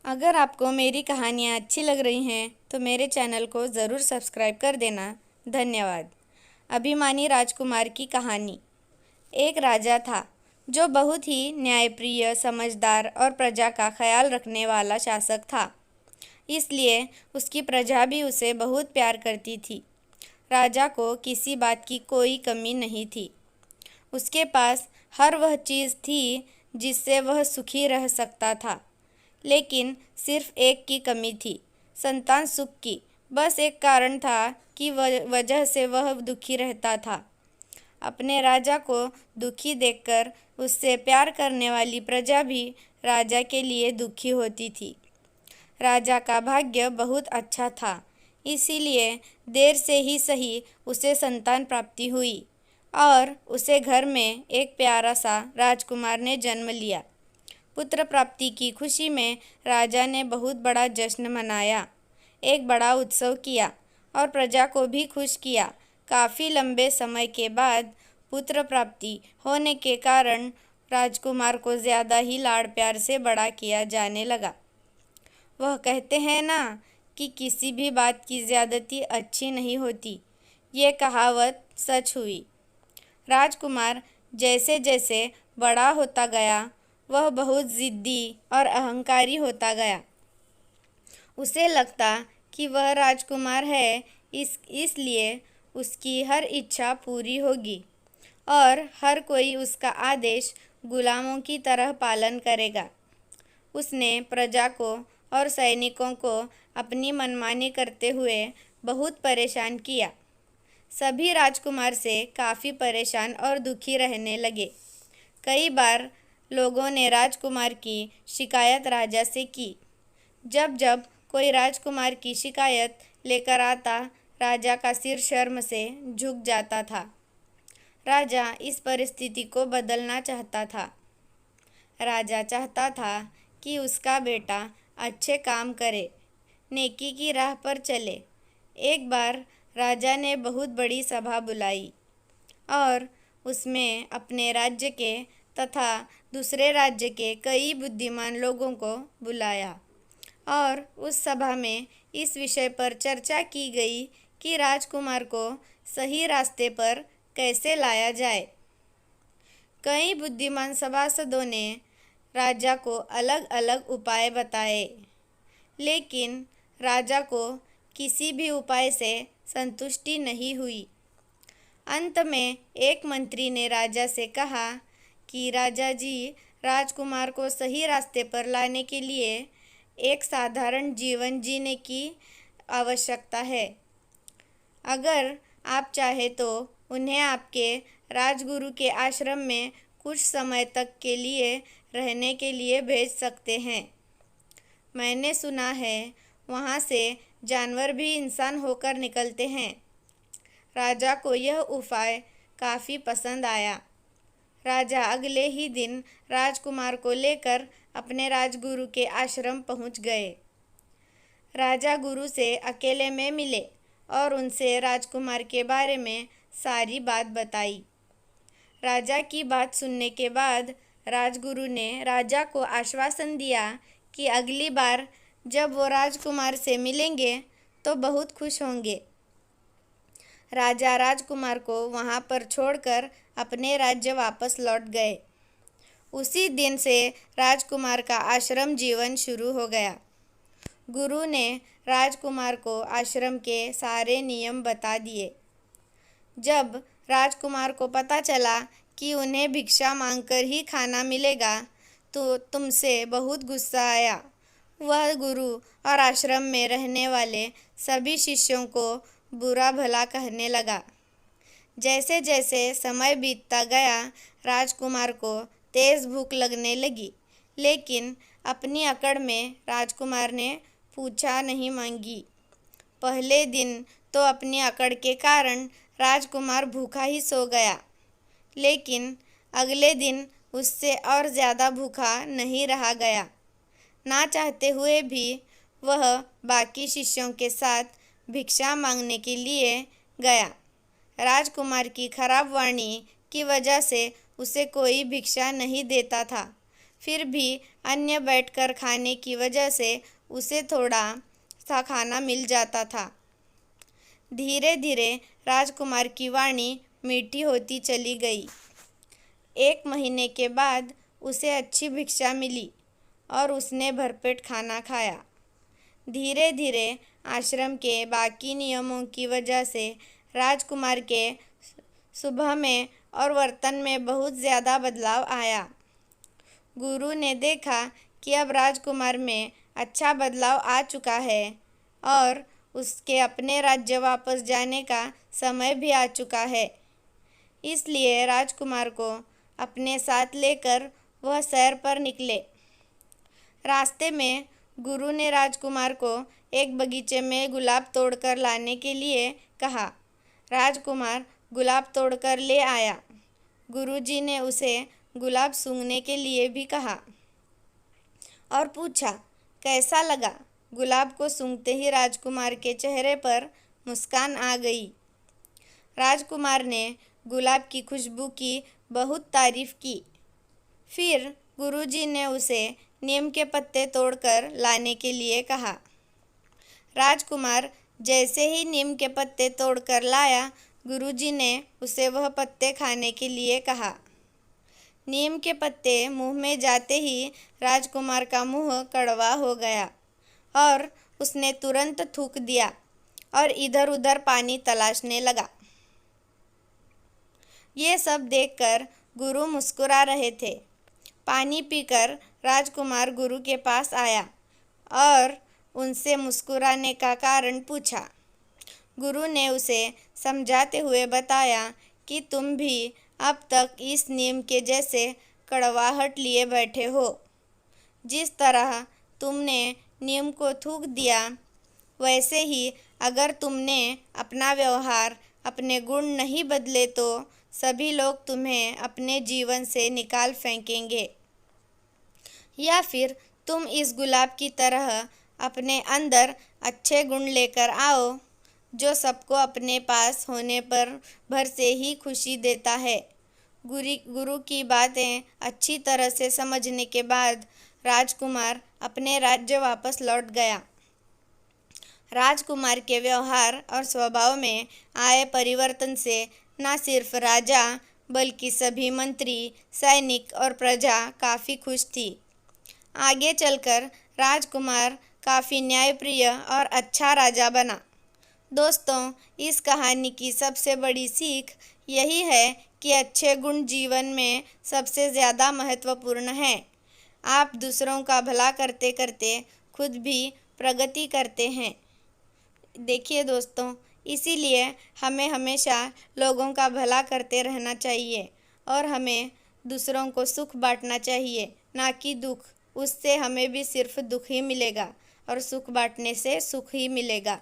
अगर आपको मेरी कहानियाँ अच्छी लग रही हैं तो मेरे चैनल को ज़रूर सब्सक्राइब कर देना। धन्यवाद। अभिमानी राजकुमार की कहानी। एक राजा था जो बहुत ही न्यायप्रिय, समझदार और प्रजा का ख्याल रखने वाला शासक था। इसलिए उसकी प्रजा भी उसे बहुत प्यार करती थी। राजा को किसी बात की कोई कमी नहीं थी। उसके पास हर वह चीज़ थी जिससे वह सुखी रह सकता था। लेकिन सिर्फ एक की कमी थी, संतान सुख की। बस एक कारण था कि वजह से वह दुखी रहता था। अपने राजा को दुखी देखकर उससे प्यार करने वाली प्रजा भी राजा के लिए दुखी होती थी। राजा का भाग्य बहुत अच्छा था, इसीलिए देर से ही सही उसे संतान प्राप्ति हुई और उसे घर में एक प्यारा सा राजकुमार ने जन्म लिया। पुत्र प्राप्ति की खुशी में राजा ने बहुत बड़ा जश्न मनाया, एक बड़ा उत्सव किया और प्रजा को भी खुश किया। काफ़ी लंबे समय के बाद पुत्र प्राप्ति होने के कारण राजकुमार को ज़्यादा ही लाड़ प्यार से बड़ा किया जाने लगा। वह कहते हैं ना कि किसी भी बात की ज़्यादती अच्छी नहीं होती। ये कहावत सच हुई। राजकुमार जैसे जैसे बड़ा होता गया, वह बहुत ज़िद्दी और अहंकारी होता गया। उसे लगता कि वह राजकुमार है, इसलिए उसकी हर इच्छा पूरी होगी और हर कोई उसका आदेश गुलामों की तरह पालन करेगा। उसने प्रजा को और सैनिकों को अपनी मनमानी करते हुए बहुत परेशान किया। सभी राजकुमार से काफ़ी परेशान और दुखी रहने लगे। कई बार लोगों ने राजकुमार की शिकायत राजा से की। जब जब कोई राजकुमार की शिकायत लेकर आता, राजा का सिर शर्म से झुक जाता था। राजा इस परिस्थिति को बदलना चाहता था। राजा चाहता था कि उसका बेटा अच्छे काम करे, नेकी की राह पर चले। एक बार राजा ने बहुत बड़ी सभा बुलाई और उसमें अपने राज्य के तथा दूसरे राज्य के कई बुद्धिमान लोगों को बुलाया और उस सभा में इस विषय पर चर्चा की गई कि राजकुमार को सही रास्ते पर कैसे लाया जाए। कई बुद्धिमान सभासदों ने राजा को अलग अलग उपाय बताए, लेकिन राजा को किसी भी उपाय से संतुष्टि नहीं हुई। अंत में एक मंत्री ने राजा से कहा कि राजा जी, राजकुमार को सही रास्ते पर लाने के लिए एक साधारण जीवन जीने की आवश्यकता है। अगर आप चाहे तो उन्हें आपके राजगुरु के आश्रम में कुछ समय तक के लिए रहने के लिए भेज सकते हैं। मैंने सुना है वहाँ से जानवर भी इंसान होकर निकलते हैं। राजा को यह उपाय काफ़ी पसंद आया। राजा अगले ही दिन राजकुमार को लेकर अपने राजगुरु के आश्रम पहुंच गए। राजा गुरु से अकेले में मिले और उनसे राजकुमार के बारे में सारी बात बताई। राजा की बात सुनने के बाद राजगुरु ने राजा को आश्वासन दिया कि अगली बार जब वो राजकुमार से मिलेंगे तो बहुत खुश होंगे। राजा राजकुमार को वहाँ पर छोड़कर अपने राज्य वापस लौट गए। उसी दिन से राजकुमार का आश्रम जीवन शुरू हो गया। गुरु ने राजकुमार को आश्रम के सारे नियम बता दिए। जब राजकुमार को पता चला कि उन्हें भिक्षा मांगकर ही खाना मिलेगा, तो तुमसे बहुत गुस्सा आया। वह गुरु और आश्रम में रहने वाले सभी शिष्यों को बुरा भला कहने लगा। जैसे जैसे समय बीतता गया, राजकुमार को तेज़ भूख लगने लगी, लेकिन अपनी अकड़ में राजकुमार ने पूछा नहीं मांगी। पहले दिन तो अपनी अकड़ के कारण राजकुमार भूखा ही सो गया, लेकिन अगले दिन उससे और ज़्यादा भूखा नहीं रहा गया। ना चाहते हुए भी वह बाकी शिष्यों के साथ भिक्षा मांगने के लिए गया। राजकुमार की खराब वाणी की वजह से उसे कोई भिक्षा नहीं देता था। फिर भी अन्य बैठकर खाने की वजह से उसे थोड़ा सा खाना मिल जाता था। धीरे धीरे राजकुमार की वाणी मीठी होती चली गई। 1 महीने के बाद उसे अच्छी भिक्षा मिली और उसने भरपेट खाना खाया। धीरे धीरे आश्रम के बाकी नियमों की वजह से राजकुमार के सुबह में और वर्तन में बहुत ज़्यादा बदलाव आया। गुरु ने देखा कि अब राजकुमार में अच्छा बदलाव आ चुका है और उसके अपने राज्य वापस जाने का समय भी आ चुका है। इसलिए राजकुमार को अपने साथ लेकर वह सैर पर निकले। रास्ते में गुरु ने राजकुमार को एक बगीचे में गुलाब तोड़कर लाने के लिए कहा। राजकुमार गुलाब तोड़कर ले आया। गुरुजी ने उसे गुलाब सूंघने के लिए भी कहा और पूछा, कैसा लगा? गुलाब को सूंघते ही राजकुमार के चेहरे पर मुस्कान आ गई। राजकुमार ने गुलाब की खुशबू की बहुत तारीफ की। फिर गुरुजी ने उसे नीम के पत्ते तोड़कर लाने के लिए कहा। राजकुमार जैसे ही नीम के पत्ते तोड़कर लाया, गुरुजी ने उसे वह पत्ते खाने के लिए कहा। नीम के पत्ते मुंह में जाते ही राजकुमार का मुंह कड़वा हो गया और उसने तुरंत थूक दिया और इधर उधर पानी तलाशने लगा। ये सब देखकर गुरु मुस्कुरा रहे थे। पानी पीकर राजकुमार गुरु के पास आया और उनसे मुस्कुराने का कारण पूछा। गुरु ने उसे समझाते हुए बताया कि तुम भी अब तक इस नीम के जैसे कड़वाहट लिए बैठे हो। जिस तरह तुमने नीम को थूक दिया, वैसे ही अगर तुमने अपना व्यवहार, अपने गुण नहीं बदले तो सभी लोग तुम्हें अपने जीवन से निकाल फेंकेंगे। या फिर तुम इस गुलाब की तरह अपने अंदर अच्छे गुण लेकर आओ, जो सबको अपने पास होने पर भर से ही खुशी देता है। गुरु की बातें अच्छी तरह से समझने के बाद राजकुमार अपने राज्य वापस लौट गया। राजकुमार के व्यवहार और स्वभाव में आए परिवर्तन से न सिर्फ राजा बल्कि सभी मंत्री, सैनिक और प्रजा काफ़ी खुश थी। आगे चलकर राजकुमार काफ़ी न्यायप्रिय और अच्छा राजा बना। दोस्तों, इस कहानी की सबसे बड़ी सीख यही है कि अच्छे गुण जीवन में सबसे ज़्यादा महत्वपूर्ण हैं। आप दूसरों का भला करते करते खुद भी प्रगति करते हैं। देखिए दोस्तों, इसीलिए हमें हमेशा लोगों का भला करते रहना चाहिए और हमें दूसरों को सुख बांटना चाहिए, ना कि दुख। उससे हमें भी सिर्फ दुख ही मिलेगा और सुख बांटने से सुख ही मिलेगा।